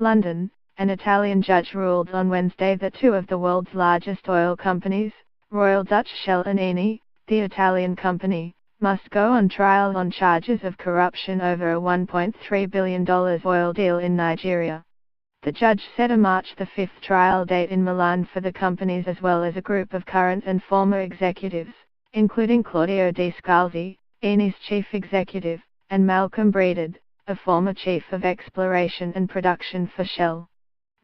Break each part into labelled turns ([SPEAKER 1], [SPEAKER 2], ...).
[SPEAKER 1] London, an Italian judge ruled on Wednesday that two of the world's largest oil companies, Royal Dutch Shell and Eni, the Italian company, must go on trial on charges of corruption over a $1.3 billion oil deal in Nigeria. The judge set a March 5 trial date in Milan for the companies as well as a group of current and former executives, including Claudio Di Scalzi, Eni's chief executive, and Malcolm Breedon, a former chief of exploration and production for Shell.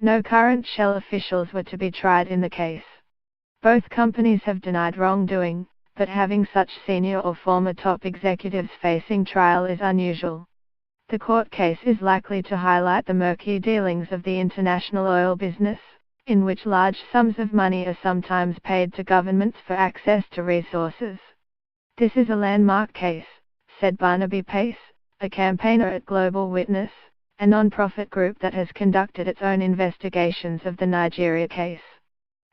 [SPEAKER 1] No current Shell officials were to be tried in the case. Both companies have denied wrongdoing, but having such senior or former top executives facing trial is unusual. The court case is likely to highlight the murky dealings of the international oil business, in which large sums of money are sometimes paid to governments for access to resources. This is a landmark case, said Barnaby Pace, a campaigner at Global Witness, a non-profit group that has conducted its own investigations of the Nigeria case.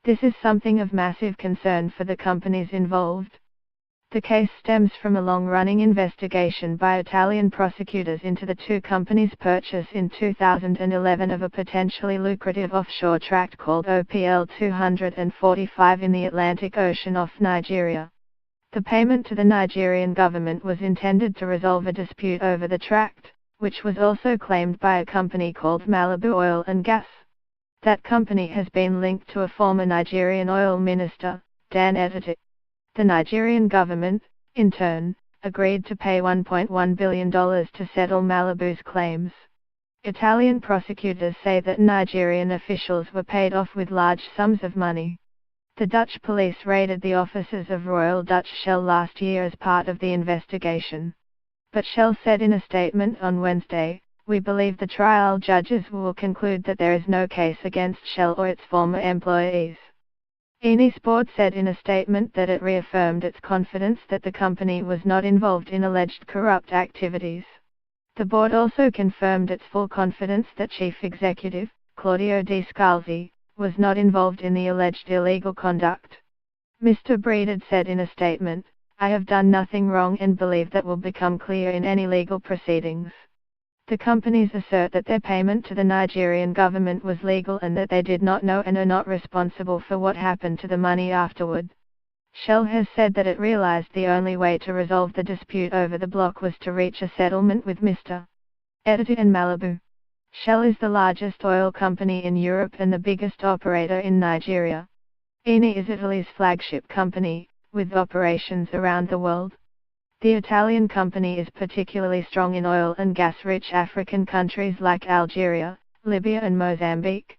[SPEAKER 1] This is something of massive concern for the companies involved. The case stems from a long-running investigation by Italian prosecutors into the two companies' purchase in 2011 of a potentially lucrative offshore tract called OPL 245 in the Atlantic Ocean off Nigeria. The payment to the Nigerian government was intended to resolve a dispute over the tract, which was also claimed by a company called Malibu Oil and Gas. That company has been linked to a former Nigerian oil minister, Dan Etete. The Nigerian government, in turn, agreed to pay $1.1 billion to settle Malibu's claims. Italian prosecutors say that Nigerian officials were paid off with large sums of money. The Dutch police raided the offices of Royal Dutch Shell last year as part of the investigation. But Shell said in a statement on Wednesday, "We believe the trial judges will conclude that there is no case against Shell or its former employees." Eni's board said in a statement that it reaffirmed its confidence that the company was not involved in alleged corrupt activities. The board also confirmed its full confidence that Chief Executive, Claudio Di Scalzi, was not involved in the alleged illegal conduct. Mr. Breedon said in a statement, "I have done nothing wrong and believe that will become clear in any legal proceedings." The companies assert that their payment to the Nigerian government was legal and that they did not know and are not responsible for what happened to the money afterward. Shell has said that it realized the only way to resolve the dispute over the block was to reach a settlement with Mr. Etete and Malibu. Shell is the largest oil company in Europe and the biggest operator in Nigeria. Eni is Italy's flagship company, with operations around the world. The Italian company is particularly strong in oil and gas-rich African countries like Algeria, Libya and Mozambique.